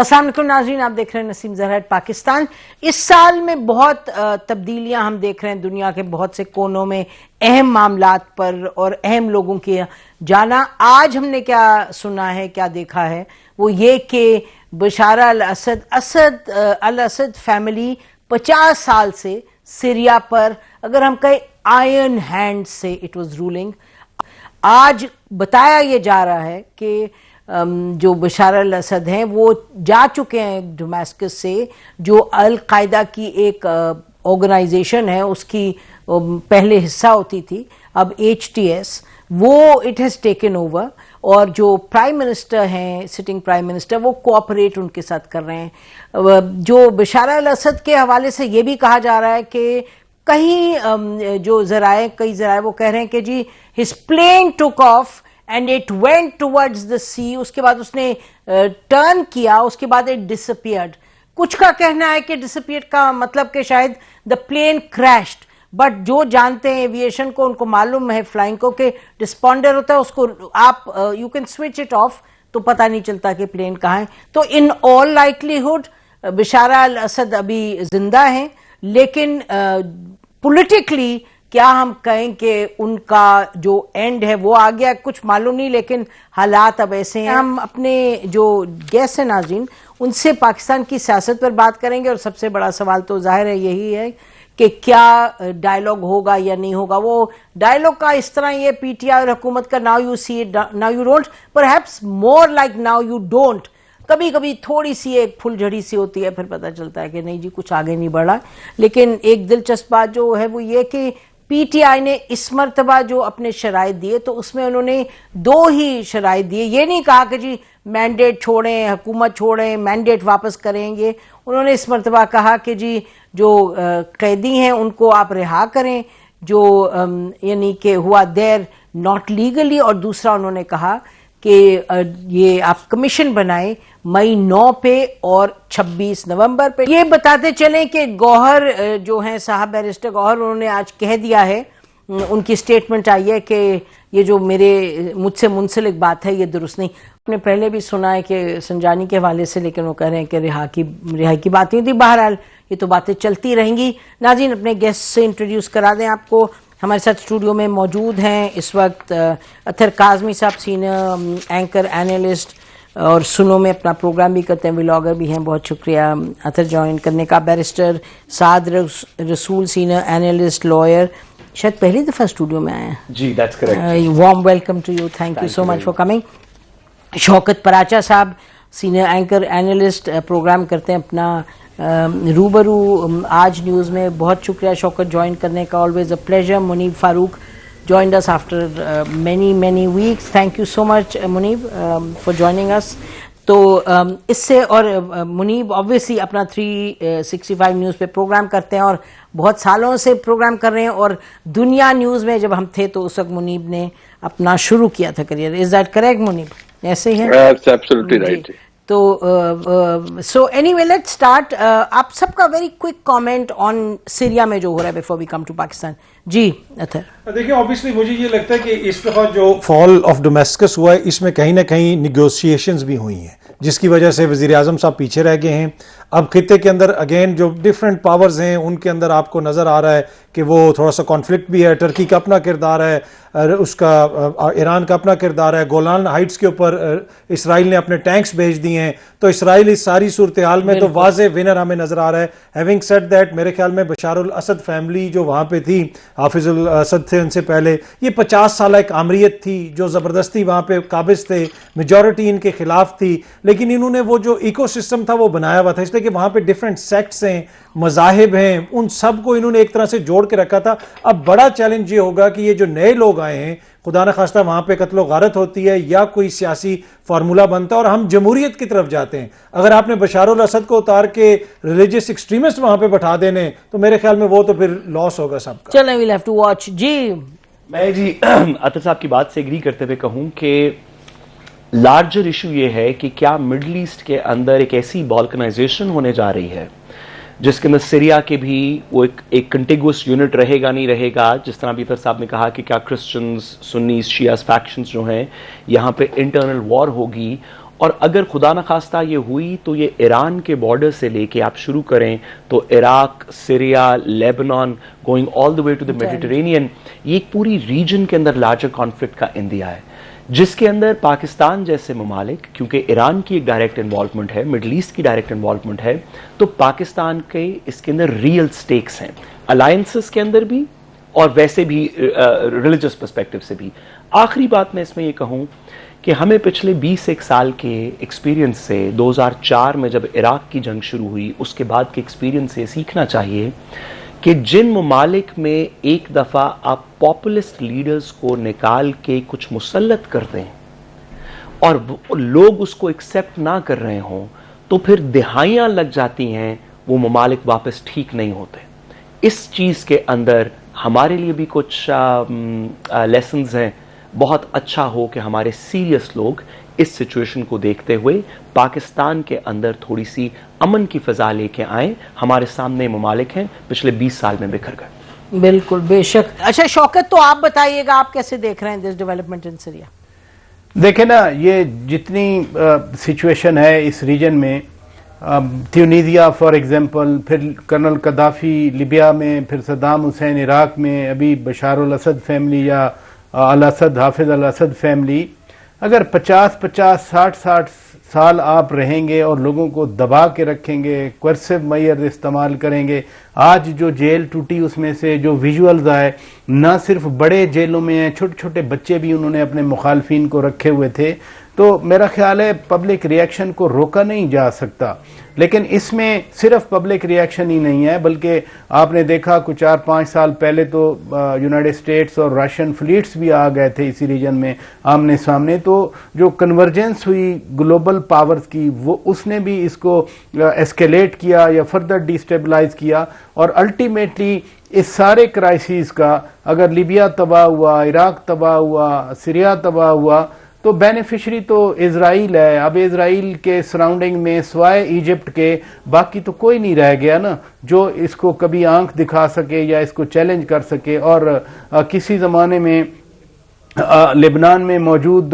السلام علیکم ناظرین، آپ دیکھ رہے ہیں نسیم زہرا پاکستان. اس سال میں بہت تبدیلیاں ہم دیکھ رہے ہیں دنیا کے بہت سے کونوں میں، اہم معاملات پر اور اہم لوگوں کی جانا. آج ہم نے کیا سنا ہے، کیا دیکھا ہے، وہ یہ کہ بشار الاسد فیملی 50 سال سے سیریا پر، اگر ہم کہیں آئرن ہینڈ سے اٹ واز رولنگ. آج بتایا یہ جا رہا ہے کہ جو بشار الاسد ہیں وہ جا چکے ہیں ڈمیسکس سے، جو القاعدہ کی ایک آرگنائزیشن ہے، اس کی پہلے حصہ ہوتی تھی، اب HTS، وہ اٹ ہیز ٹیکن اوور. اور جو پرائم منسٹر ہیں، سٹنگ پرائم منسٹر، وہ کوآپریٹ ان کے ساتھ کر رہے ہیں. جو بشار الاسد کے حوالے سے یہ بھی کہا جا رہا ہے کہ کہیں جو کئی ذرائع وہ کہہ رہے ہیں کہ جی his plane took off and it went towards the sea، اس کے بعد اس نے ٹرن کیا، اس کے بعد it disappeared. کچھ کا کہنا ہے کہ disappeared کا مطلب کہ شاید the plane crashed، بٹ جو جانتے ہیں ایویشن کو، ان کو معلوم ہے فلائنگ کو کہ ڈسپونڈر ہوتا ہے، اس کو آپ you can switch it off تو پتہ نہیں چلتا کہ پلین کہاں ہے. تو in all likelihood Bashar al-Assad ابھی زندہ ہیں، لیکن پولیٹیکلی کیا ہم کہیں کہ ان کا جو اینڈ ہے وہ آ گیا، کچھ معلوم نہیں، لیکن حالات اب ایسے ہیں. ہم اپنے جو گیسٹ ہیں ناظرین، ان سے پاکستان کی سیاست پر بات کریں گے، اور سب سے بڑا سوال تو ظاہر ہے یہی ہے کہ کیا ڈائلاگ ہوگا یا نہیں ہوگا. وہ ڈائلاگ کا اس طرح یہ پی ٹی آئی اور حکومت کا now you see it now you don't, perhaps more like now you don't. کبھی کبھی تھوڑی سی ایک پھل جھڑی سی ہوتی ہے، پھر پتہ چلتا ہے کہ نہیں جی کچھ آگے نہیں بڑھا. لیکن ایک دلچسپ بات جو ہے وہ یہ کہ پی ٹی آئی نے اس مرتبہ جو اپنے شرائط دیے تو اس میں انہوں نے 2 ہی شرائط دیے. یہ نہیں کہا کہ جی مینڈیٹ چھوڑیں، حکومت چھوڑیں، مینڈیٹ واپس کریں گے. انہوں نے اس مرتبہ کہا کہ جی جو قیدی ہیں ان کو آپ رہا کریں، جو یعنی کہ ہوا دیر ناٹ لیگلی. اور دوسرا انہوں نے کہا کہ یہ آپ کمیشن بنائیں مئی 9 پہ اور 26 نومبر پہ. یہ بتاتے چلیں کہ گوہر جو ہیں صاحب بیرسٹر گوہر، انہوں نے آج کہہ دیا ہے، ان کی سٹیٹمنٹ آئی ہے کہ یہ جو مجھ سے منسلک بات ہے یہ درست نہیں. آپ نے پہلے بھی سنا ہے کہ سنجانی کے حوالے سے، لیکن وہ کہہ رہے ہیں کہ رہائی کی بات نہیں تھی. بہرحال یہ تو باتیں چلتی رہیں گی. ناظرین اپنے گیسٹ سے انٹروڈیوس کرا دیں آپ کو. ہمارے ساتھ اسٹوڈیو میں موجود ہیں اس وقت اطہر کاظمی صاحب، سینئر اینکر اینالسٹ، اور سنو میں اپنا پروگرام بھی کرتے ہیں، ولاگر بھی ہیں. بہت شکریہ اطہر جوائن کرنے کا. بیرسٹر سعد رسول، سینئر اینالسٹ، لائر، شاید پہلی دفعہ اسٹوڈیو میں آئے ہیں. جی that's correct. Warm welcome to you, thank you so much for coming. Shaukat Paracha sahab, senior anchor analyst, programme کرتے ہیں اپنا روبرو آج نیوز میں. بہت شکریہ شوکت جوائن کرنے کا، always a pleasure. Muneeb Farooq joined us after many weeks. Thank you so much Munib for joining us. تو اس سے، اور منیب obviously اپنا 365 نیوز پہ پروگرام کرتے ہیں اور بہت سالوں سے پروگرام کر رہے ہیں، اور دنیا نیوز میں جب ہم تھے تو اس وقت منیب نے اپنا شروع کیا تھا career. Is that correct Muneeb? ایسے ہی ہے؟ That's absolutely right. تو so anyway let start. آپ سب کا very quick comment on Syria میں جو ہو رہا ہے before we come to Pakistan. جی اطہر. دیکھیں obviously مجھے یہ لگتا ہے کہ اس دفعہ جو فال آف ڈومیسکس ہوا ہے اس میں کہیں نہ کہیں نیگوسیشنز بھی ہوئی ہیں، جس کی وجہ سے وزیر اعظم صاحب پیچھے رہ گئے ہیں. اب خطے کے اندر اگین جو ڈفرینٹ پاورز ہیں ان کے اندر آپ کو نظر آ رہا ہے کہ وہ تھوڑا سا کانفلکٹ بھی ہے. ٹرکی کا اپنا کردار ہے، اس کا ایران کا اپنا کردار ہے. گولان ہائٹس کے اوپر اسرائیل نے اپنے ٹینکس بھیج دیے ہیں. تو اسرائیل اس ساری صورتحال میں تو واضح ونر ہمیں نظر آ رہا ہے. ہیونگ سیڈ دیٹ، میرے خیال میں بشار الاسد فیملی جو وہاں پہ تھی، حافظ الاسد تھے ان سے پہلے، یہ 50 سالہ ایک آمریت تھی جو زبردستی وہاں پہ قابض تھے، میجورٹی ان کے خلاف تھی، لیکن انہوں نے وہ جو ایکو سسٹم تھا وہ بنایا ہوا تھا، اس لیے کہ وہاں پہ ڈفرینٹ سیکٹس ہیں، مذاہب ہیں، ان سب کو انہوں نے ایک طرح سے جوڑ کے رکھا تھا. اب بڑا چیلنج یہ ہوگا کہ یہ جو نئے لوگ آئے ہیں، خدا نخواستہ وہاں پہ قتل و غارت ہوتی ہے یا کوئی سیاسی فارمولا بنتا ہے اور ہم جمہوریت کی طرف جاتے ہیں. اگر آپ نے بشار الاسد کو اتار کے ریلیجس ایکسٹریمسٹ وہاں پہ بٹھا دینے تو میرے خیال میں وہ تو پھر لاس ہوگا سب کا. چلیں ویل ہیو ٹو واچ. جی میں اطہر صاحب کی بات سے ایگری کرتے ہوئے کہوں کہ لارجر ایشو یہ ہے کہ کیا مڈل ایسٹ کے اندر ایک ایسی بالکنائزیشن ہونے جا رہی ہے جس کے اندر سیریا کے بھی وہ ایک کنٹیگوس یونٹ رہے گا نہیں رہے گا. جس طرح ابھی صاحب نے کہا کہ کیا کرسچنز، سنیز، شیعہ فیکشنز جو ہیں یہاں پہ انٹرنل وار ہوگی اور اگر خدا نخواستہ یہ ہوئی تو یہ ایران کے بارڈر سے لے کے آپ شروع کریں تو Iraq, Syria, Lebanon, going all the way to the Mediterranean, یہ ایک پوری ریجن کے اندر لارجر کانفلکٹ کا اندیا ہے، جس کے اندر پاکستان جیسے ممالک، کیونکہ ایران کی ایک ڈائریکٹ انوالومنٹ ہے، مڈل ایسٹ کی ڈائریکٹ انوالومنٹ ہے، تو پاکستان کے اس کے اندر ریئل سٹیکس ہیں، الائنسز کے اندر بھی اور ویسے بھی ریلیجس پرسپیکٹو سے بھی۔ آخری بات میں اس میں یہ کہوں کہ ہمیں پچھلے 21 سال کے ایکسپیرینس سے 2004 میں جب عراق کی جنگ شروع ہوئی اس کے بعد کے ایکسپیرینس سے سیکھنا چاہیے کہ جن ممالک میں ایک دفعہ آپ پاپولسٹ لیڈرز کو نکال کے کچھ مسلط کر دیں اور لوگ اس کو ایکسیپٹ نہ کر رہے ہوں تو پھر دہائیاں لگ جاتی ہیں، وہ ممالک واپس ٹھیک نہیں ہوتے۔ اس چیز کے اندر ہمارے لیے بھی کچھ لیسنز ہیں۔ بہت اچھا ہو کہ ہمارے سیریس لوگ اس سچویشن کو دیکھتے ہوئے پاکستان کے اندر تھوڑی سی امن کی فضا لے کے آئیں۔ ہمارے سامنے ممالک ہیں پچھلے 20 سال میں بکھر گئے۔ بالکل، بے شک۔ اچھا شوکت، تو آپ بتائیے گا آپ کیسے دیکھ رہے ہیں دس ڈیولپمنٹ ان سیریا؟ دیکھیں نا، یہ جتنی سچویشن ہے اس ریجن میں، تیونیزیا فار ایگزامپل، پھر کرنل قذافی لیبیا میں، پھر صدام حسین عراق میں، ابھی بشار الاسد فیملی یا الاسد، حافظ الاسد فیملی، اگر 50 سال آپ رہیں گے اور لوگوں کو دبا کے رکھیں گے، کوئرسو میئر استعمال کریں گے، آج جو جیل ٹوٹی اس میں سے جو ویژولز آئے، نہ صرف بڑے جیلوں میں ہیں، چھوٹے چھوٹے بچے بھی انہوں نے اپنے مخالفین کو رکھے ہوئے تھے، تو میرا خیال ہے پبلک ریئیکشن کو روکا نہیں جا سکتا۔ لیکن اس میں صرف پبلک ریئیکشن ہی نہیں ہے، بلکہ آپ نے دیکھا کچھ 4-5 سال پہلے تو یونائٹڈ اسٹیٹس اور رشین فلیٹس بھی آ گئے تھے اسی ریجن میں آمنے سامنے، تو جو کنورجنس ہوئی گلوبل پاورز کی، وہ اس نے بھی اس کو ایسکیلیٹ کیا یا فردر ڈیسٹیبلائز کیا، اور الٹیمیٹلی اس سارے کرائسس کا اگر لیبیا تباہ ہوا، عراق تباہ ہوا، سیریا تباہ ہوا، تو بینیفیشری تو اسرائیل ہے۔ اب اسرائیل کے سراؤنڈنگ میں سوائے ایجپٹ کے باقی تو کوئی نہیں رہ گیا نا جو اس کو کبھی آنکھ دکھا سکے یا اس کو چیلنج کر سکے۔ اور کسی زمانے میں لبنان میں موجود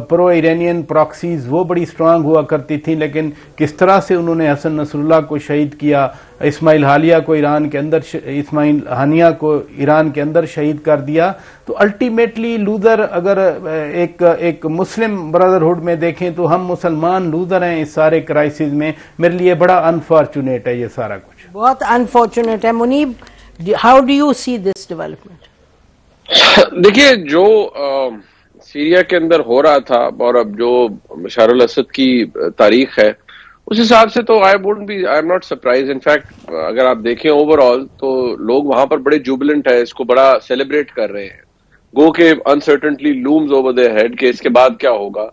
پرو ایرانین پراکسیز وہ بڑی سٹرانگ ہوا کرتی تھیں، لیکن کس طرح سے انہوں نے حسن نصر اللہ کو شہید کیا، اسماعیل ہانیہ کو ایران کے اندر شہید کر دیا۔ تو الٹیمیٹلی لوزر اگر ایک مسلم بردرہڈ میں دیکھیں تو ہم مسلمان لوزر ہیں اس سارے کرائسس میں۔ میرے لیے بڑا انفارچونیٹ ہے یہ سارا کچھ، بہت انفارچونیٹ ہے۔ Muneeb, how do you see this development? دیکھیے، جو سیریا کے اندر ہو رہا تھا اور اب جو بشار الاسد کی تاریخ ہے اس حساب سے تو I am not surprise. In fact اگر آپ دیکھیں اوور آل تو لوگ وہاں پر بڑے جوبلنٹ ہیں، اس کو بڑا سیلیبریٹ کر رہے ہیں، گو کہ انسرٹنٹلی لومز اوور دیئر ہیڈ کہ اس کے بعد کیا ہوگا۔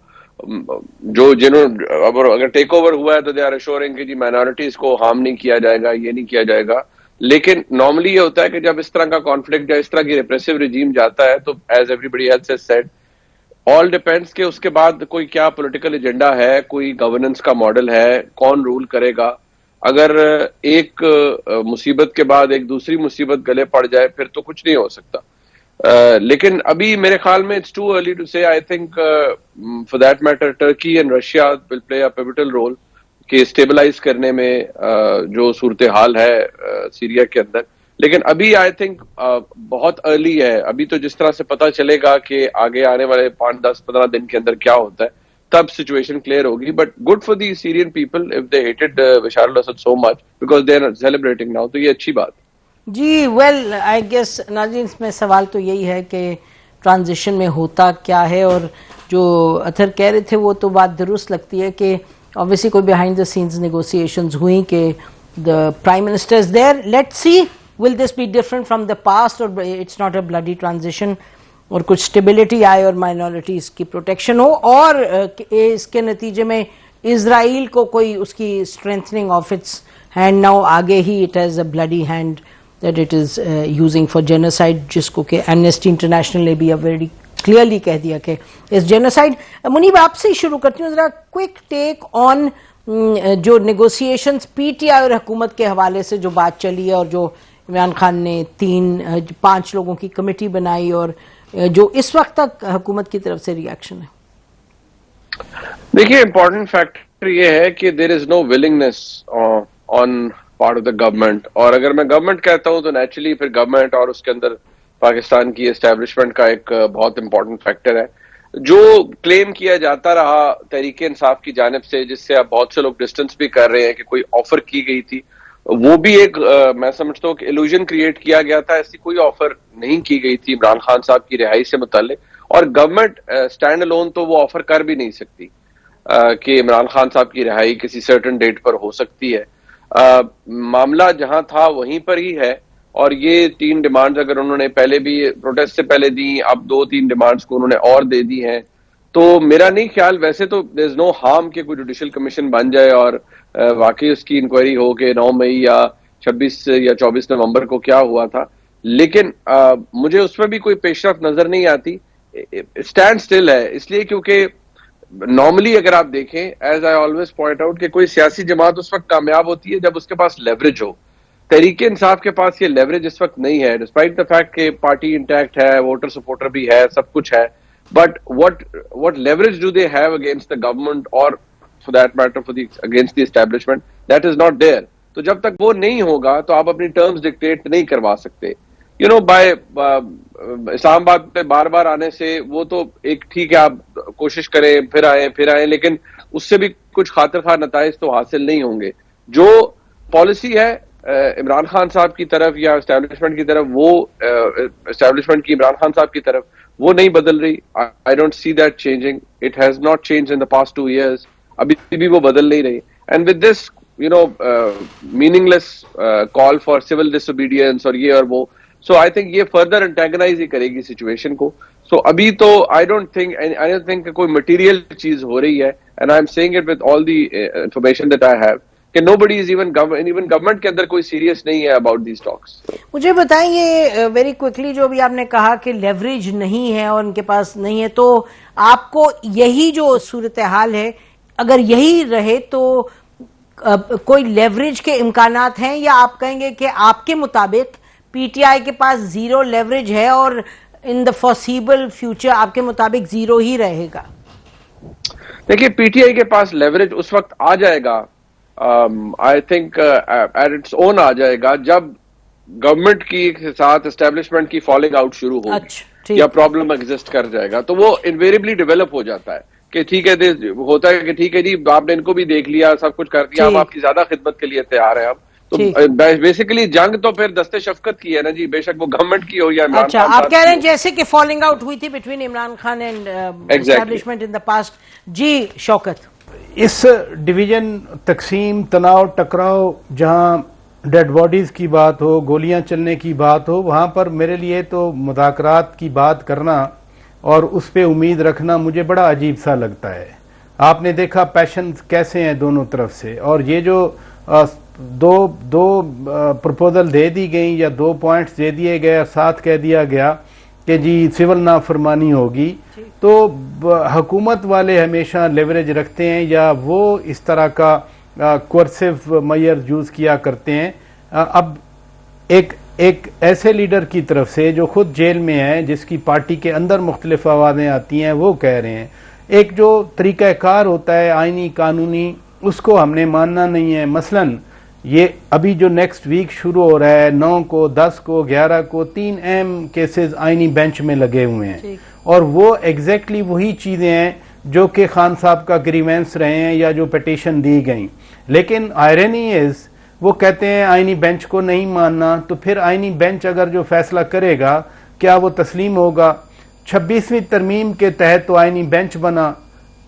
اگر ٹیک اوور ہوا ہے تو دے آر ایشورنگ کہ جی مائنورٹیز کو ہارم نہیں کیا جائے گا، یہ نہیں کیا جائے گا۔ لیکن نارملی یہ ہوتا ہے کہ جب اس طرح کا کانفلکٹ یا اس طرح کی ریپریسو رجیم جاتا ہے تو as everybody else has said, all depends کہ اس کے بعد کوئی کیا پولیٹیکل ایجنڈا ہے، کوئی گورننس کا ماڈل ہے، کون رول کرے گا۔ اگر ایک مصیبت کے بعد ایک دوسری مصیبت گلے پڑ جائے پھر تو کچھ نہیں ہو سکتا۔ لیکن ابھی میرے خیال میں اٹس ٹو ارلی ٹو سے۔ I think for that matter Turkey and Russia will play a pivotal role کہ اسٹیبلائز کرنے میں جو صورتحال ہے سیریا کے اندر۔ لیکن ابھی آئی تھنک بہت ارلی ہے، ابھی تو جس طرح سے پتہ چلے گا کہ آگے آنے والے 5-10-15 دن کے اندر کیا ہوتا ہے تب سچویشن کلیئر ہوگی۔ But good for the Syrian people if they hated Bashar al-Assad so much because they are celebrating now, تو یہ اچھی بات۔ جی ویل آئی گیس ناظرین، اس میں سوال تو یہی ہے کہ ٹرانزیشن میں ہوتا کیا ہے، اور جو اطہر کہہ رہے تھے وہ تو بات درست لگتی ہے کہ obviously کوئی behind the scenes negotiations ہوئی کہ the prime minister is there. Let's see will this be different from the past or it's not a bloody transition، اور کچھ stability آئے اور minorities کی protection ہو، اور اس کے نتیجے میں اسرائیل کو کوئی اس کی strengthening of its hand نہ ہو، آگے ہی it has a bloody hand that it is using for genocide، جس کو کہ Amnesty International نے بھی very کلیئرلی کہہ دیا کہ اس جینوسائڈ۔ منیب آپ سے ہی شروع کرتی ہوں، ذرا کوئک ٹیک آن جو نیگوسیشنز پی ٹی آئی اور حکومت کے حوالے سے جو بات چلی ہے، اور جو عمران خان نے 5 لوگوں کی کمیٹی بنائی، اور جو اس وقت تک حکومت کی طرف سے ریئیکشن ہے۔ دیکھیے امپورٹنٹ فیکٹر یہ ہے کہ there is no willingness on part of the government, اور اگر میں گورنمنٹ کہتا ہوں تو نیچرلی پھر گورنمنٹ اور اس کے اندر پاکستان کی اسٹیبلشمنٹ کا ایک بہت امپورٹنٹ فیکٹر ہے. جو کلیم کیا جاتا رہا تحریک انصاف کی جانب سے, جس سے اب بہت سے لوگ ڈسٹنس بھی کر رہے ہیں کہ کوئی آفر کی گئی تھی, وہ بھی ایک میں سمجھتا ہوں کہ ایلوژن کریٹ کیا گیا تھا. ایسی کوئی آفر نہیں کی گئی تھی عمران خان صاحب کی رہائی سے متعلق, اور گورنمنٹ اسٹینڈ الون تو وہ آفر کر بھی نہیں سکتی کہ عمران خان صاحب کی رہائی کسی سرٹن ڈیٹ پر ہو سکتی ہے. معاملہ جہاں تھا وہیں پر ہی ہے, اور یہ 3 ڈیمانڈز اگر انہوں نے پہلے بھی پروٹیسٹ سے پہلے دی, اب 2-3 ڈیمانڈز کو انہوں نے اور دے دی ہیں, تو میرا نہیں خیال, ویسے تو دیر از نو ہارم کہ کوئی جوڈیشل کمیشن بن جائے اور واقعی اس کی انکوائری ہو کہ 9 مئی یا 26 یا 24 نومبر کو کیا ہوا تھا, لیکن مجھے اس میں بھی کوئی پیش رفت نظر نہیں آتی. اسٹینڈ سٹل ہے اس لیے کیونکہ نارملی اگر آپ دیکھیں, as I always point out, کہ کوئی سیاسی جماعت اس وقت کامیاب ہوتی ہے جب اس کے پاس لیوریج ہو. تحریک انصاف کے پاس یہ لیوریج اس وقت نہیں ہے, ڈسپائٹ دا فیکٹ کہ پارٹی انٹیکٹ ہے, ووٹر سپورٹر بھی ہے, سب کچھ ہے, but what leverage do they have against the government or for that matter against the establishment? That is not there. تو جب تک وہ نہیں ہوگا تو آپ اپنی ٹرمز ڈکٹیٹ نہیں کروا سکتے. بائی اسلام آباد پہ بار بار آنے سے وہ تو ایک ٹھیک ہے, آپ کوشش کریں پھر آئیں, لیکن اس سے بھی کچھ خاطر خواہ نتائج تو حاصل نہیں ہوں گے. جو پالیسی ہے عمران خان صاحب کی طرف یا اسٹیبلشمنٹ کی طرف, وہ اسٹیبلشمنٹ کی عمران خان صاحب کی طرف وہ نہیں بدل رہی. I don't see that changing. It has not changed in the past 2 years. ابھی بھی وہ بدل نہیں رہی. And with this, meaningless call for civil disobedience اور یہ اور وہ, so I think یہ further antagonize ہی کرے گی سچویشن کو. So ابھی تو I don't think کہ کوئی material چیز ہو رہی ہے, and I'm saying it with all the information that I have, کہ nobody is even government کے اندر کوئی سیریس نہیں ہے about these talks. مجھے بتائیں یہ ویری کوئکلی, جو بھی آپ نے کہا کہ لیوریج نہیں ہے اور ان کے پاس نہیں ہے, تو آپ کو یہی جو صورتحال ہے اگر یہی رہے تو کوئی لیوریج کے امکانات ہیں, یا آپ کہیں گے کہ آپ کے مطابق پی ٹی آئی کے پاس زیرو لیوریج ہے اور ان دا فارسیبل فیوچر آپ کے مطابق زیرو ہی رہے گا؟ دیکھیے پی ٹی آئی کے پاس لیوریج اس وقت آ جائے گا, I think at its own آ جائے گا, جب گورنمنٹ کی ساتھ اسٹیبلشمنٹ کی فالنگ آؤٹ شروع ہوگی یا پرابلم ایگزسٹ کر جائے گا, تو وہ انویریبلی ڈیولپ ہو جاتا ہے کہ ٹھیک ہے, ہوتا ہے کہ ٹھیک ہے جی آپ نے ان کو بھی دیکھ لیا, سب کچھ کر دیا, ہم آپ کی زیادہ خدمت کے لیے تیار ہیں. اب تو بیسیکلی جنگ تو پھر دستے شفقت کی ہے نا جی, بے شک وہ گورنمنٹ کی ہو یا عمران خان. آپ کہہ رہے ہیں جیسے کہ فالنگ آؤٹ ہوئی تھی between Imran Khan and establishment in the past. جی شوکت, اس ڈویژن, تقسیم, تناؤ, ٹکراؤ, جہاں ڈیڈ باڈیز کی بات ہو, گولیاں چلنے کی بات ہو, وہاں پر میرے لیے تو مذاکرات کی بات کرنا اور اس پہ امید رکھنا مجھے بڑا عجیب سا لگتا ہے. آپ نے دیکھا پیشن کیسے ہیں دونوں طرف سے, اور یہ جو دو پرپوزل دے دی گئی یا 2 پوائنٹس دے دیے گئے اور ساتھ کہہ دیا گیا کہ جی سول نافرمانی ہوگی, تو حکومت والے ہمیشہ لیوریج رکھتے ہیں یا وہ اس طرح کا کورسیو میئر یوز کیا کرتے ہیں. اب ایک ایسے لیڈر کی طرف سے جو خود جیل میں ہے, جس کی پارٹی کے اندر مختلف آوازیں آتی ہیں, وہ کہہ رہے ہیں ایک جو طریقہ کار ہوتا ہے آئینی قانونی, اس کو ہم نے ماننا نہیں ہے. مثلاً یہ ابھی جو نیکسٹ ویک شروع ہو رہا ہے, 9 کو, 10 کو, 11 کو 3 اہم کیسز آئینی بینچ میں لگے ہوئے ہیں, اور وہ ایگزیکٹلی وہی چیزیں ہیں جو کہ خان صاحب کا گریوینس رہے ہیں یا جو پٹیشن دی گئیں. لیکن آئرنی از وہ کہتے ہیں آئینی بینچ کو نہیں ماننا, تو پھر آئینی بینچ اگر جو فیصلہ کرے گا کیا وہ تسلیم ہوگا؟ 26ویں ترمیم کے تحت تو آئینی بینچ بنا,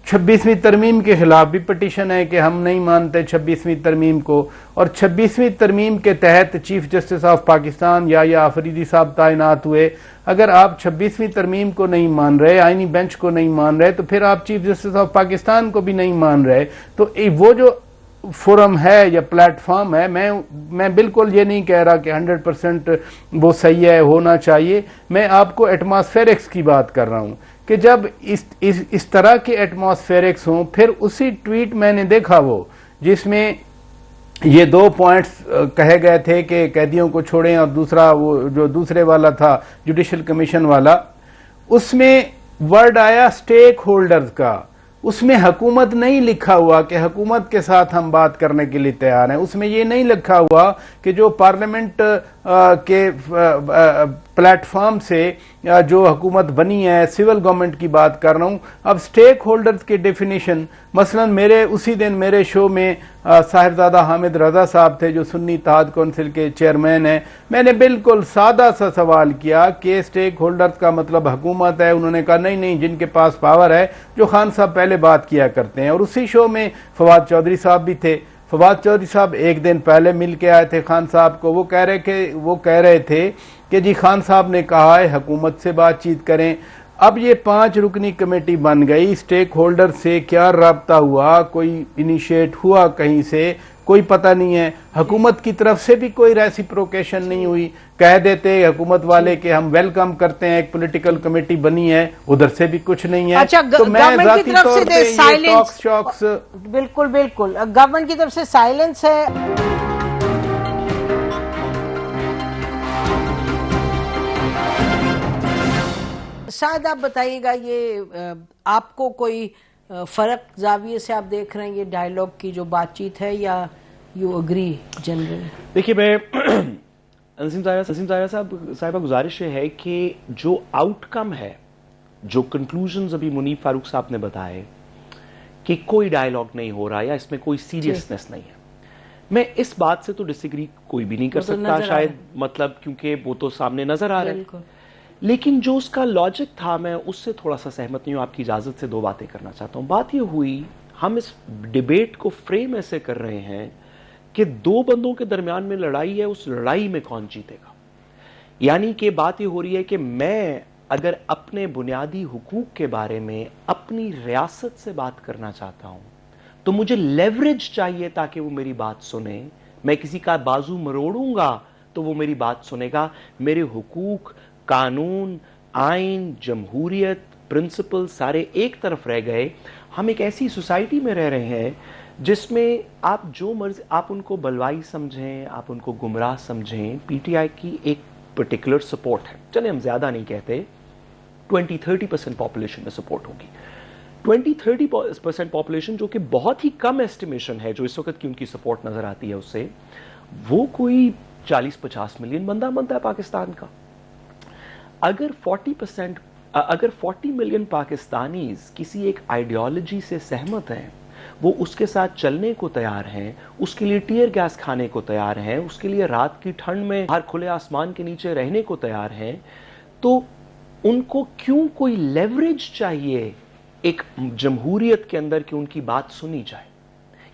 26ویں ترمیم کے خلاف بھی پٹیشن ہے کہ ہم نہیں مانتے 26ویں ترمیم کو, اور 26ویں ترمیم کے تحت چیف جسٹس آف پاکستان یا آفریدی صاحب تعینات ہوئے. اگر آپ 26ویں ترمیم کو نہیں مان رہے, آئینی بینچ کو نہیں مان رہے, تو پھر آپ چیف جسٹس آف پاکستان کو بھی نہیں مان رہے. تو وہ جو فورم ہے یا پلیٹ فارم ہے, میں بالکل یہ نہیں کہہ رہا کہ 100% وہ صحیح ہے, ہونا چاہیے. میں آپ کو ایٹماسفیرکس کی بات کر رہا ہوں کہ جب اس طرح کے ایٹماسفیرکس ہوں, پھر اسی ٹویٹ میں نے دیکھا وہ جس میں یہ 2 پوائنٹس کہے گئے تھے کہ قیدیوں کو چھوڑیں, اور دوسرا وہ جو دوسرے والا تھا جوڈیشل کمیشن والا, اس میں ورڈ آیا سٹیک ہولڈرز کا. اس میں حکومت نہیں لکھا ہوا کہ حکومت کے ساتھ ہم بات کرنے کے لیے تیار ہیں. اس میں یہ نہیں لکھا ہوا کہ جو پارلیمنٹ کے پلیٹ فارم سے جو حکومت بنی ہے, سول گورنمنٹ کی بات کر رہا ہوں. اب سٹیک ہولڈرز کی ڈیفینیشن, مثلا اسی دن میرے شو میں صاحبزادہ حامد رضا صاحب تھے جو سنی اتحاد کونسل کے چیئرمین ہیں. میں نے بالکل سادہ سا سوال کیا کہ سٹیک ہولڈرز کا مطلب حکومت ہے. انہوں نے کہا نہیں, جن کے پاس پاور ہے, جو خان صاحب پہلے بات کیا کرتے ہیں. اور اسی شو میں فواد چودھری صاحب بھی تھے. فواد چودھری صاحب ایک دن پہلے مل کے آئے تھے خان صاحب کو. وہ کہہ رہے تھے کہ جی خان صاحب نے کہا ہے حکومت سے بات چیت کریں. اب یہ 5 رکنی کمیٹی بن گئی, سٹیک ہولڈر سے کیا رابطہ ہوا, کوئی انیشیٹ ہوا کہیں سے, کوئی پتہ نہیں ہے. حکومت کی طرف سے بھی کوئی ریسیپروکیشن نہیں ہوئی. کہہ دیتے حکومت والے کہ ہم ویلکم کرتے ہیں, ایک پولیٹیکل کمیٹی بنی ہے, ادھر سے بھی کچھ نہیں ہے. تو میں ذاتی طور پہ یہ ٹاکس شاکس بالکل گورنمنٹ کی طرف سے سائلنس ہے. شاید آپ بتائیے گا, یہ آپ کو کوئی فرق زاویے سے آپ دیکھ رہے ہیں یہ ڈائیلاگ کی جو بات چیت ہے, یا یو اگری جنرل؟ دیکھیے, میں صاحبہ گزارش ہے کہ جو آؤٹ کم ہے, جو کنکلوژنز ابھی منیب فاروق صاحب نے بتائے کہ کوئی ڈائیلاگ نہیں ہو رہا یا اس میں کوئی سیریسنس نہیں ہے, میں اس بات سے تو ڈس ایگری کوئی بھی نہیں کر سکتا شاید, مطلب کیونکہ وہ تو سامنے نظر آ رہا ہے. لیکن جو اس کا لاجک تھا, میں اس سے تھوڑا سا سہمت نہیں ہوں. آپ کی اجازت سے 2 باتیں کرنا چاہتا ہوں. بات یہ ہوئی, ہم اس ڈیبیٹ کو فریم ایسے کر رہے ہیں کہ 2 بندوں کے درمیان میں لڑائی ہے, اس لڑائی میں کون جیتے گا. یعنی کہ بات یہ ہو رہی ہے کہ میں اگر اپنے بنیادی حقوق کے بارے میں اپنی ریاست سے بات کرنا چاہتا ہوں تو مجھے لیوریج چاہیے تاکہ وہ میری بات سنے. میں کسی کا بازو مروڑوں گا تو وہ میری بات سنے گا. میرے حقوق, قانون, آئین, جمہوریت, پرنسپل سارے ایک طرف رہ گئے. ہم ایک ایسی سوسائٹی میں رہ رہے ہیں جس میں آپ جو مرضی, آپ ان کو بلوائی سمجھیں, آپ ان کو گمراہ سمجھیں, پی ٹی آئی کی ایک پرٹیکولر سپورٹ ہے. چلیں ہم زیادہ نہیں کہتے, 20-30% پاپولیشن میں سپورٹ ہوگی. 20-30% پاپولیشن جو کہ بہت ہی کم ایسٹیمیشن ہے جو اس وقت کی ان کی سپورٹ نظر آتی ہے, اس سے وہ کوئی 40-50 ملین بندہ بنتا ہے پاکستان کا. اگر 40 ملین پاکستانیز کسی ایک آئیڈیالوجی سے سہمت ہیں, وہ اس کے ساتھ چلنے کو تیار ہیں, اس کے لیے ٹیئر گیس کھانے کو تیار ہیں, اس کے لیے رات کی ٹھنڈ میں ہر کھلے آسمان کے نیچے رہنے کو تیار ہیں, تو ان کو کیوں کوئی لیوریج چاہیے ایک جمہوریت کے اندر کہ ان کی بات سنی جائے,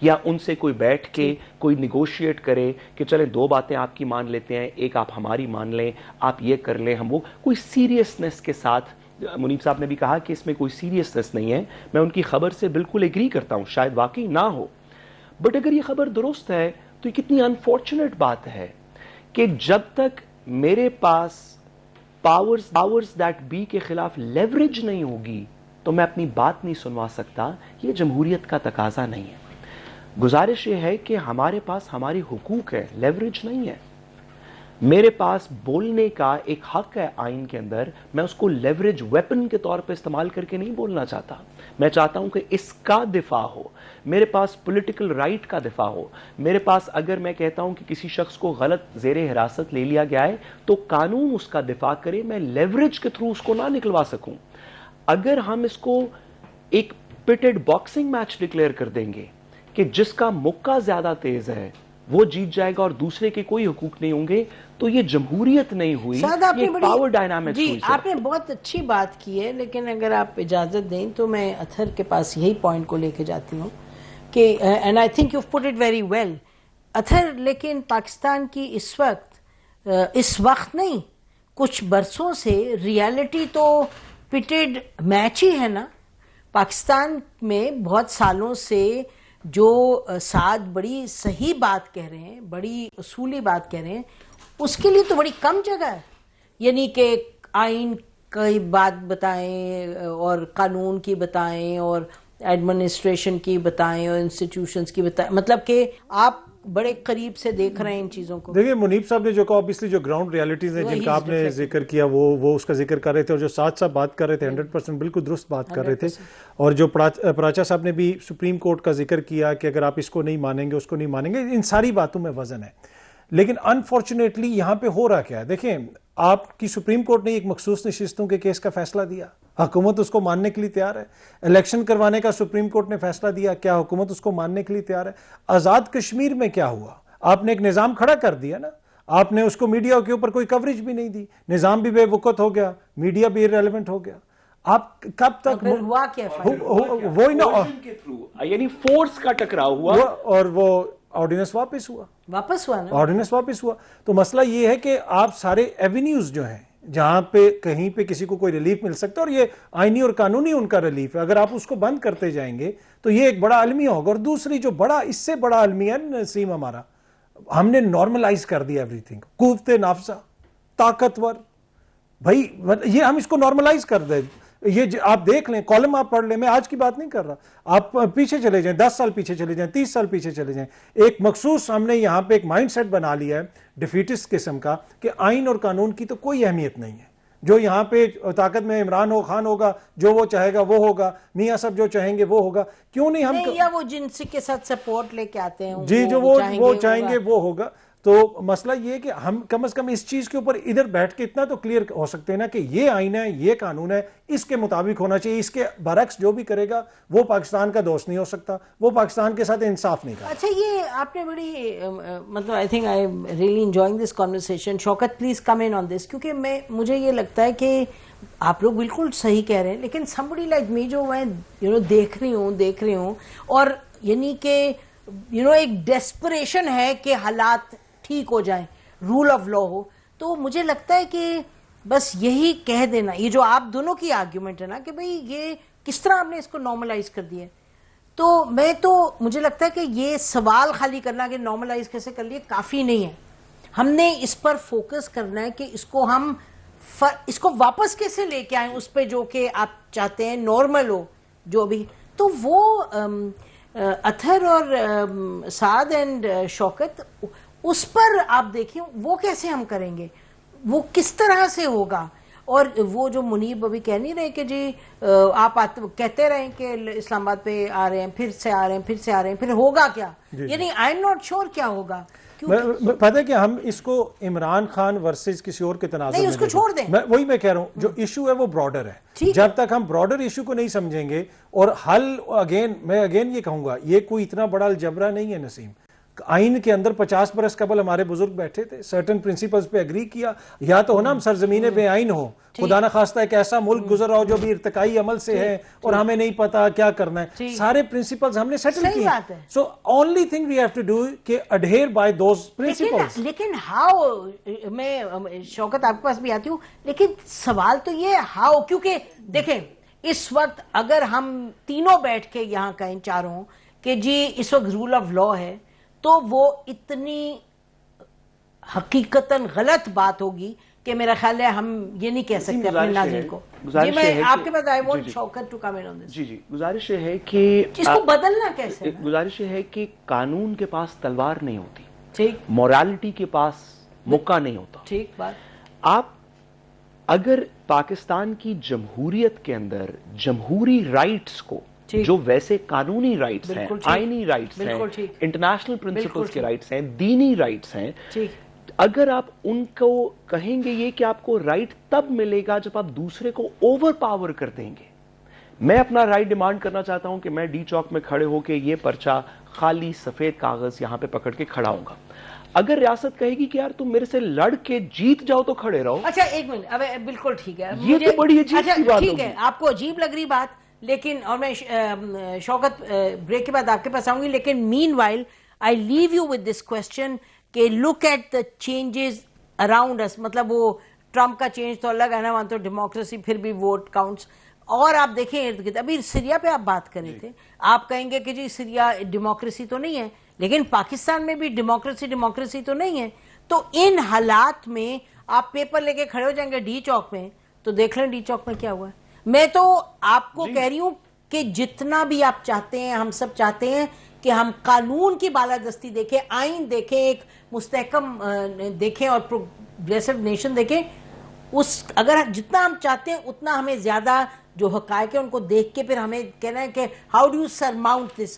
یا ان سے کوئی بیٹھ کے کوئی نیگوشیٹ کرے کہ چلیں 2 باتیں آپ کی مان لیتے ہیں, ایک آپ ہماری مان لیں, آپ یہ کر لیں, ہم وہ. کوئی سیریسنس کے ساتھ, منیب صاحب نے بھی کہا کہ اس میں کوئی سیریسنس نہیں ہے. میں ان کی خبر سے بالکل ایگری کرتا ہوں, شاید واقعی نہ ہو, بٹ اگر یہ خبر درست ہے تو یہ کتنی انفارچونیٹ بات ہے کہ جب تک میرے پاس پاورز دیٹ بی کے خلاف لیوریج نہیں ہوگی تو میں اپنی بات نہیں سنوا سکتا. یہ جمہوریت کا تقاضا نہیں ہے. گزارش یہ ہے کہ ہمارے پاس ہماری حقوق ہے, لیوریج نہیں ہے. میرے پاس بولنے کا ایک حق ہے آئین کے اندر, میں اس کو لیوریج ویپن کے طور پہ استعمال کر کے نہیں بولنا چاہتا. میں چاہتا ہوں کہ اس کا دفاع ہو, میرے پاس پولیٹیکل رائٹ کا دفاع ہو. میرے پاس اگر میں کہتا ہوں کہ کسی شخص کو غلط زیر حراست لے لیا گیا ہے تو قانون اس کا دفاع کرے, میں لیوریج کے تھرو اس کو نہ نکلوا سکوں. اگر ہم اس کو ایک پٹڈ باکسنگ میچ ڈکلیئر کر دیں گے کہ جس کا مکہ زیادہ تیز ہے وہ جیت جائے گا اور دوسرے کے کوئی حقوق نہیں ہوں گے, تو یہ جمہوریت نہیں ہوئی, یہ پاور ڈائنامکس ہوئی. جی آپ نے بہت اچھی بات کی ہے, لیکن اگر آپ اجازت دیں تو میں اطہر کے پاس یہی پوائنٹ کو لے کے جاتی ہوں کہ and I think you put it very well Athar. لیکن پاکستان کی اس وقت نہیں, کچھ برسوں سے ریالٹی تو پٹڈ میچ ہی ہے نا. پاکستان میں بہت سالوں سے جو ساتھ بڑی صحیح بات کہہ رہے ہیں, بڑی اصولی بات کہہ رہے ہیں, اس کے لیے تو بڑی کم جگہ ہے. یعنی کہ آئین کی بات بتائیں اور قانون کی بتائیں اور ایڈمنسٹریشن کی بتائیں اور انسٹیٹیوشنز کی بتائیں, مطلب کہ آپ بڑے قریب سے دیکھ رہے ہیں ان چیزوں کو. دیکھیے منیب صاحب نے جو کہا obviously جو گراؤنڈ ریالٹیز ہیں جن کا آپ نے ذکر کیا وہ اس کا ذکر کر رہے تھے, اور جو ساتھ بات کر رہے تھے 100% بالکل درست بات کر رہے تھے. اور جو پراچا صاحب نے بھی سپریم کورٹ کا ذکر کیا کہ اگر آپ اس کو نہیں مانیں گے اس کو نہیں مانیں گے, ان ساری باتوں میں وزن ہے. لیکن انفارچونیٹلی یہاں پہ ہو رہا کیا ہے, دیکھیں آپ کی سپریم کورٹ نے ایک مخصوص نشستوں کے کیس کا فیصلہ دیا, حکومت اس کو ماننے کے لیے تیار ہے. الیکشن کروانے کا سپریم کورٹ نے فیصلہ دیا, کیا حکومت اس کو ماننے کے لیے تیار ہے؟ آزاد کشمیر میں کیا ہوا, آپ نے ایک نظام کھڑا کر دیا نا, آپ نے اس کو میڈیا کے اوپر کوئی کوریج بھی نہیں دی, نظام بھی بے وقت ہو گیا, میڈیا بھی ریلیونٹ ہو گیا. آپ کب تک ہوا کیا وہی نا, یعنی فورس کا ٹکراؤ ہوا اور وہ آرڈیننس واپس ہوا نا, آرڈیننس واپس ہوا. تو مسئلہ یہ ہے کہ آپ سارے ایونیوز جو ہیں جہاں پہ کہیں پہ کسی کو کوئی ریلیف مل سکتا ہے, اور یہ آئینی اور قانونی ان کا ریلیف ہے, اگر آپ اس کو بند کرتے جائیں گے تو یہ ایک بڑا المیہ ہوگا. اور دوسری جو بڑا اس سے بڑا المیہ ہے نسیم, ہمارا ہم نے نارملائز کر دیا ایوری تھنگ, قوت نافذہ, طاقتور, بھائی یہ ہم اس کو نارملائز کر دیں. یہ آپ دیکھ لیں, کالم آپ پڑھ لیں, میں آج کی بات نہیں کر رہا, آپ پیچھے چلے جائیں, 10 سال پیچھے چلے جائیں, 30 سال پیچھے چلے جائیں, ایک مخصوص ہم نے یہاں پہ ایک مائنڈ سیٹ بنا لیا ہے ڈیفیٹسٹ قسم کا کہ آئین اور قانون کی تو کوئی اہمیت نہیں ہے. جو یہاں پہ طاقت میں عمران خان ہوگا, جو وہ چاہے گا وہ ہوگا, میاں صاحب جو چاہیں گے وہ ہوگا. کیوں نہیں ہم یا وہ جن کے ساتھ سپورٹ لے کے آتے ہیں جی جو وہ چاہیں گے وہ ہوگا. تو مسئلہ یہ ہے کہ ہم کم از کم اس چیز کے اوپر ادھر بیٹھ کے اتنا تو کلیئر ہو سکتے ہیں نا کہ یہ آئین ہے, یہ قانون ہے, اس کے مطابق ہونا چاہیے, اس کے برعکس جو بھی کرے گا وہ پاکستان کا دوست نہیں ہو سکتا, وہ پاکستان کے ساتھ انصاف نہیں کرتا. اچھا یہ آپ نے بڑی مطلب I think I really enjoying this conversation. Shaukat please come in on this, کیونکہ مجھے یہ لگتا ہے کہ آپ لوگ بالکل صحیح کہہ رہے ہیں, لیکن somebody like me جو میں دیکھ رہی ہوں اور یعنی کہ ایک ڈیسپریشن ہے کہ حالات ٹھیک ہو جائیں, رول آف لا ہو, تو مجھے لگتا ہے کہ بس یہی کہہ دینا, یہ جو آپ دونوں کی آرگیومنٹ ہے نا کہ بھئی یہ کس طرح آپ نے اس کو نارملائز کر دیا, تو مجھے لگتا ہے کہ یہ سوال خالی کرنا کہ نارملائز کیسے کر لیے کافی نہیں ہے. ہم نے اس پر فوکس کرنا ہے کہ اس کو واپس کیسے لے کے آئیں اس پہ جو کہ آپ چاہتے ہیں نارمل ہو جو بھی. تو وہ اطہر اور سعد اینڈ شوکت, اس پر آپ دیکھیں وہ کیسے ہم کریں گے, وہ کس طرح سے ہوگا. اور وہ جو منیب ابھی کہہ نہیں رہے کہ جی آپ کہتے رہیں کہ اسلام آباد پہ آ رہے ہیں, پھر سے آ رہے ہیں, پھر سے آ رہے ہیں, پھر ہوگا کیا, یعنی آئی ایم ناٹ شیور کیا ہوگا. پتہ ہے کہ ہم اس کو عمران خان ورسز کسی اور کے تنازع نہیں, اس کو چھوڑ دیں. وہی میں کہہ رہا ہوں, جو ایشو ہے وہ براڈر ہے. جب تک ہم براڈر ایشو کو نہیں سمجھیں گے, اور حل میں یہ کہوں گا, یہ کوئی اتنا بڑا الجبرا نہیں ہے نسیم. آئین کے اندر 50 برس قبل ہمارے بزرگ بیٹھے تھے, سرٹن پرنسپلز پہ اگری کیا, یا تو ہونا ہم سرزمین بے آئین ہو, خدا نہ خواستہ ایک ایسا ملک گزر رہا ہو جو بھی ارتقائی عمل سے ہے اور ہمیں نہیں پتا کیا کرنا ہے, سارے پرنسپلز ہم نے سیٹل کیے. So only thing we have to do کہ اڈہیر بائی دوز پرنسپلز. لیکن ہاؤ, میں شوکت آپ کے پاس بھی آتی ہوں, لیکن سوال تو یہ ہاؤ, کیونکہ دیکھیں اس وقت اگر ہم تینوں بیٹھ کے یہاں کہیں چاروں کہ جی اس وقت رول آف لا ہے, تو وہ اتنی حقیقتاً غلط بات ہوگی کہ میرا خیال ہے ہم یہ نہیں کہہ سکتے اپنے ناظرین کو. جی میں آپ کے پاس I want Shaukat to come in on دس. جی گزارش یہ ہے کہ اس کو بدلنا کیسے, گزارش یہ ہے کہ قانون کے پاس تلوار نہیں ہوتی, ٹھیک, مورالٹی کے پاس موقع نہیں ہوتا. ٹھیک بات. آپ اگر پاکستان کی جمہوریت کے اندر جمہوری رائٹس کو, جو ویسے قانونی رائٹس ہیں, آئینی رائٹس ہیں, انٹرنیشنل پرنسپلز کے رائٹس ہیں, دینی رائٹس ہیں, اگر آپ ان کو کہیں گے یہ کہ آپ کو رائٹ تب ملے گا جب آپ دوسرے کو اوور پاور کر دیں گے. میں اپنا رائٹ ڈیمانڈ کرنا چاہتا ہوں کہ میں ڈی چوک میں کھڑے ہو کے یہ پرچہ خالی سفید کاغذ یہاں پہ پکڑ کے کھڑا ہوں گا. اگر ریاست کہے گی کہ یار تم میرے سے لڑ کے جیت جاؤ تو کھڑے رہو. اچھا ایک منٹ, اب بالکل ٹھیک ہے, یہ تو بڑی عجیب سی بات ٹھیک ہے, آپ کو عجیب لگ رہی بات, لیکن اور میں شوکت بریک کے بعد آپ کے پاس آؤں گی, لیکن meanwhile I leave you with this question کہ look at the changes around us. مطلب وہ ٹرمپ کا چینج تو الگ ہے نا, وہاں تو ڈیموکریسی, پھر بھی ووٹ کاؤنٹس, اور آپ دیکھیں ارد گرد. ابھی سیریا پہ آپ بات کر رہے تھے, آپ کہیں گے کہ جی سیریا ڈیموکریسی تو نہیں ہے, لیکن پاکستان میں بھی ڈیموکریسی تو نہیں ہے. تو ان حالات میں آپ پیپر لے کے کھڑے ہو جائیں گے ڈی چوک میں, تو دیکھ لیں ڈی چوک میں کیا ہوا ہے. میں تو آپ کو کہہ رہی ہوں کہ جتنا بھی آپ چاہتے ہیں, ہم سب چاہتے ہیں کہ ہم قانون کی بالادستی دیکھیں, آئین دیکھیں, ایک مستحکم دیکھیں اور پروگریسو نیشن دیکھیں, اس اگر جتنا ہم چاہتے ہیں اتنا ہمیں زیادہ جو حقائق ہیں ان کو دیکھ کے پھر ہمیں کہنا ہے کہ how do you surmount this.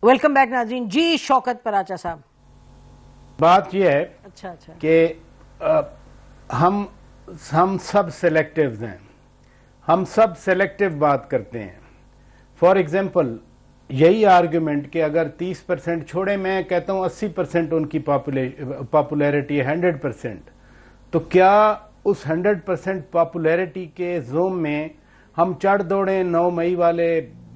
Welcome back ناظرین. جی شوکت پراچا صاحب, بات یہ ہے اچھا کہ ہم سب سلیکٹیوز ہیں, ہم سب سلیکٹیو بات کرتے ہیں. فار ایگزامپل یہی آرگومنٹ کہ اگر 30% چھوڑیں, میں کہتا ہوں 80% ان کی پاپولیرٹی ہے 100%, تو کیا اس 100% پاپولیرٹی کے زوم میں ہم چڑھ دوڑیں 9 مئی والے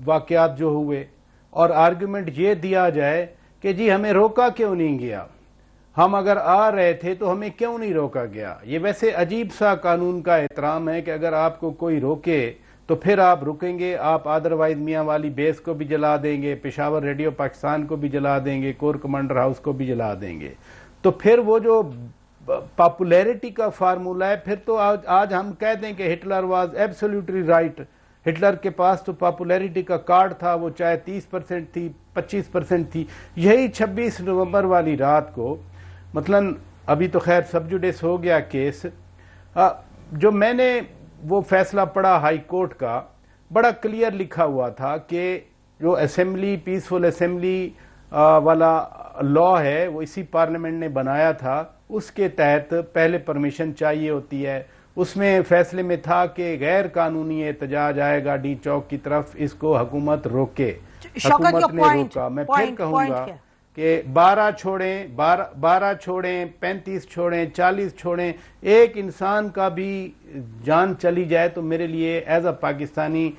واقعات جو ہوئے, اور آرگومنٹ یہ دیا جائے کہ جی ہمیں روکا کیوں نہیں گیا, ہم اگر آ رہے تھے تو ہمیں کیوں نہیں روکا گیا. یہ ویسے عجیب سا قانون کا احترام ہے کہ اگر آپ کو کوئی روکے تو پھر آپ رکیں گے, آپ ادروائز میاں والی بیس کو بھی جلا دیں گے, پشاور ریڈیو پاکستان کو بھی جلا دیں گے, کور کمانڈر ہاؤس کو بھی جلا دیں گے. تو پھر وہ جو پاپولیرٹی کا فارمولہ ہے, پھر تو آج ہم کہہ دیں کہ Hitler was absolutely right. Hitler کے پاس تو پاپولیرٹی کا کارڈ تھا, وہ چاہے 30% تھی 25% تھی. یہی 26 نومبر والی رات کو, مثلا ابھی تو خیر سب جوڈیس ہو گیا کیس, جو میں نے وہ فیصلہ پڑھا ہائی کورٹ کا, بڑا کلیئر لکھا ہوا تھا کہ جو اسمبلی پیسفل اسمبلی والا لا ہے وہ اسی پارلیمنٹ نے بنایا تھا, اس کے تحت پہلے پرمیشن چاہیے ہوتی ہے. اس میں فیصلے میں تھا کہ غیر قانونی احتجاج آئے گا ڈی چوک کی طرف, اس کو حکومت روکے. حکومت نے روکا. میں پھر کہوں گا کہ 12 چھوڑیں 35 چھوڑیں 40 چھوڑیں, ایک انسان کا بھی جان چلی جائے تو میرے لیے ایز اے پاکستانی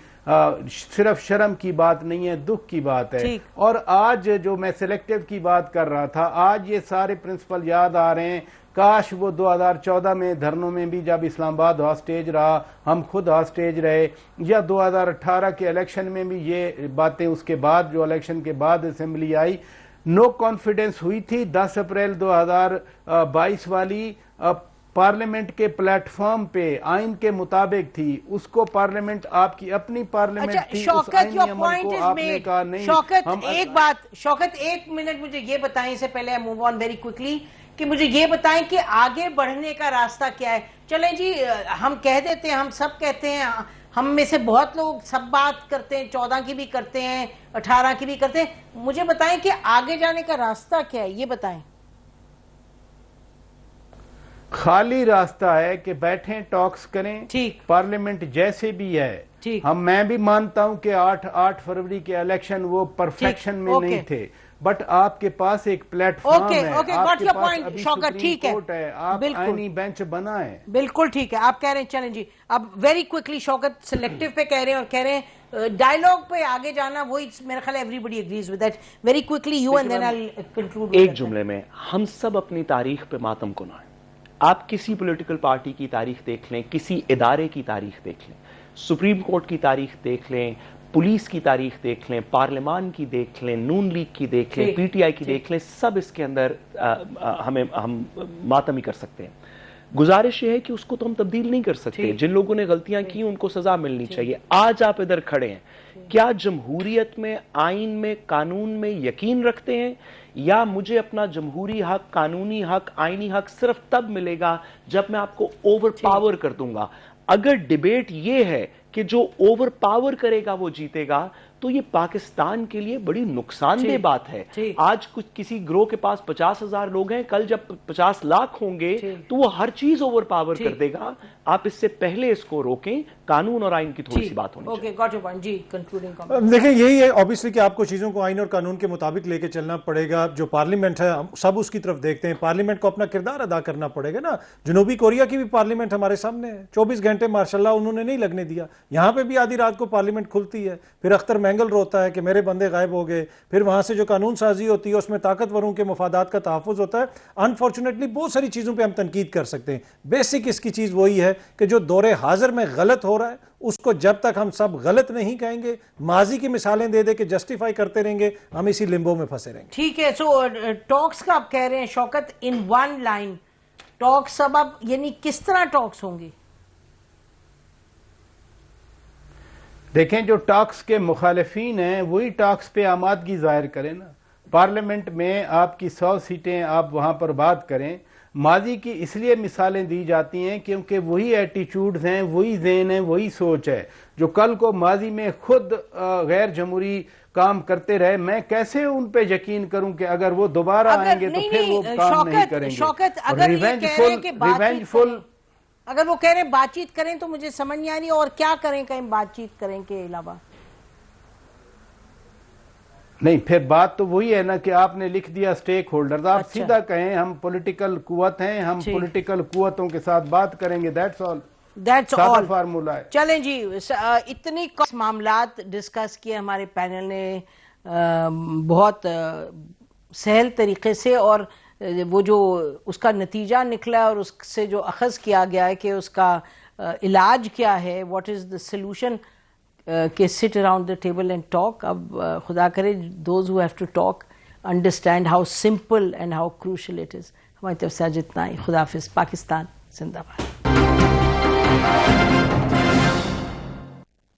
صرف شرم کی بات نہیں ہے, دکھ کی بات ہے. اور آج جو میں سلیکٹیو کی بات کر رہا تھا, آج یہ سارے پرنسپل یاد آ رہے ہیں. کاش وہ 2014 میں دھرنوں میں بھی جب اسلام آباد ہاسٹیج رہا, ہم خود ہاسٹیج رہے, یا 2018 کے الیکشن میں بھی یہ باتیں, اس کے بعد جو الیکشن کے بعد اسمبلی آئی, نو کانفیڈنس ہوئی تھی 10 اپریل 2022 والی, پارلیمنٹ کے پلیٹ فارم پہ آئین کے مطابق تھی. اس کو پارلیمنٹ آپ کی اپنی پارلیمنٹ تھی, اس آئینی عمل کو آپ نے کہا نہیں. شوکت ایک منٹ مجھے یہ بتائیں, اس سے پہلے موو آن ویری کوئکلی, کہ مجھے یہ بتائیں کہ آگے بڑھنے کا راستہ کیا ہے. چلیں جی ہم کہہ دیتے ہیں, ہم سب کہتے ہیں, ہم میں سے بہت لوگ سب بات کرتے ہیں, 14 کی بھی کرتے ہیں, 18 کی بھی کرتے ہیں. مجھے بتائیں کہ آگے جانے کا راستہ کیا ہے, یہ بتائیں. خالی راستہ ہے کہ بیٹھیں ٹاکس کریں, پارلیمنٹ جیسے بھی ہے. میں بھی مانتا ہوں کہ 8 فروری کے الیکشن وہ پرفیکشن میں نہیں تھے, بٹ آپ کے پاس ایک پلیٹ فارم ہے, آپ کے پاس ابھی سپریم کورٹ ہے, آپ آئینی بینچ بنائیں. بالکل ٹھیک ہے, آپ کہہ رہے ہیں. چلیں جی اب ویری کوئکلی شوکت سلیکٹیو پہ کہہ رہے ہیں, اور کہہ رہے ہیں ڈائیلاگ پہ آگے جانا, وہی میرا خیال ہے everybody agrees with that. Very quickly you and then I will conclude. ایک جملے میں, ہم سب اپنی تاریخ پہ ماتم کنا ہیں. آپ کسی پولیٹیکل پارٹی کی تاریخ دیکھ لیں, کسی ادارے کی تاریخ دیکھ لیں, سپریم کورٹ کی تاریخ دیکھ لیں, پولیس کی تاریخ دیکھ لیں, پارلیمان کی دیکھ لیں, نون لیگ کی دیکھ لیں, پی ٹی آئی کی دیکھ لیں, سب اس کے اندر ہم ماتم ہی کر سکتے ہیں. گزارش یہ ہے کہ اس کو تو ہم تبدیل نہیں کر سکتے. جن لوگوں نے غلطیاں کی ان کو سزا ملنی چاہیے. آج آپ ادھر کھڑے ہیں, کیا جمہوریت میں, آئین میں, قانون میں یقین رکھتے ہیں, یا مجھے اپنا جمہوری حق, قانونی حق, آئینی حق صرف تب ملے گا جب میں آپ کو اوور پاور کر دوں گا؟ اگر ڈیبیٹ یہ ہے کہ جو اوور پاور کرے گا وہ جیتے گا, تو یہ پاکستان کے لیے بڑی نقصان دہ بات ہے. آج کسی گروہ کے پاس 50,000 لوگ ہیں, کل جب 50 لاکھ ہوں گے تو وہ ہر چیز اوور پاور کر دے گا. آپ اس سے پہلے اس کو روکیں, قانون اور آئین کی تھوڑی سی بات ہونی چاہیے. دیکھیں یہی ہے obviously کہ آپ کو چیزوں کو آئین اور قانون کے مطابق لے کے چلنا پڑے گا. جو پارلیمنٹ ہے سب اس کی طرف دیکھتے ہیں, پارلیمنٹ کو اپنا کردار ادا کرنا پڑے گا نا. جنوبی کوریا کی بھی پارلیمنٹ ہمارے سامنے ہے, 24 گھنٹے ماشاءاللہ انہوں نے نہیں لگنے دیا. یہاں پہ بھی آدھی رات کو پارلیمنٹ کھلتی ہے, پھر اختر مینگل روتا ہے کہ میرے بندے غائب ہو گئے, پھر وہاں سے جو قانون سازی ہوتی ہے اس میں طاقتوروں کے مفادات کا تحفظ ہوتا ہے. انفارچونیٹلی بہت ساری چیزوں پہ ہم تنقید کر سکتے ہیں, بیسک اس کی چیز وہی ہے کہ جو دور حاضر میں غلط ہو رہا ہے اس کو جب تک ہم سب غلط نہیں کہیں گے, ماضی کی مثالیں دے دے کے جسٹیفائی کرتے رہیں گے, ہم اسی لمبو میں پھنسے رہیں گے. ٹھیک ہے. سو ٹاکس کا آپ کہہ رہے ہیں شوکت, ان ون لائن ٹاکس اب یعنی کس طرح ٹاکس ہوں گی؟ دیکھیں جو ٹاکس کے مخالفین ہیں وہی ٹاکس پہ آمادگی ظاہر کریں نا. پارلیمنٹ میں آپ کی 100 سیٹیں آپ وہاں پر بات کریں. ماضی کی اس لیے مثالیں دی جاتی ہیں کیونکہ وہی ایٹیچیوڈز ہیں، وہی ذہن ہیں، وہی سوچ ہے جو کل کو ماضی میں خود غیر جمہوری کام کرتے رہے. میں کیسے ان پہ یقین کروں کہ اگر وہ دوبارہ آئیں گے تو پھر وہ کام نہیں کریں گے. شوکت اگر یہ کہہ رہے ہیں کہ اگر وہ کہہ رہے ہیں بات چیت کریں تو مجھے سمجھ نہیں آ رہی اور کیا کریں، کہیں بات چیت کریں کے علاوہ؟ نہیں پھر بات تو وہی ہے نا کہ آپ نے لکھ دیا سٹیک ہولڈرز. آپ سیدھا کہیں ہم پولیٹیکل قوت ہیں، ہم پولیٹیکل قوتوں کے ساتھ بات کریں گے. That's all. سادہ فارمولا ہے. چلیں جی، اتنی معاملات ڈسکس کیے ہمارے پینل نے بہت سہل طریقے سے، اور وہ جو اس کا نتیجہ نکلا اور اس سے جو اخذ کیا گیا ہے کہ اس کا علاج کیا ہے، واٹ از دا سولوشن، کہ sit around the table and talk. اب خدا کرے those who have to talk understand how simple and how crucial it is. ہماری طرف سے آج اتنا ہی. خدا حافظ. پاکستان زندہ باد.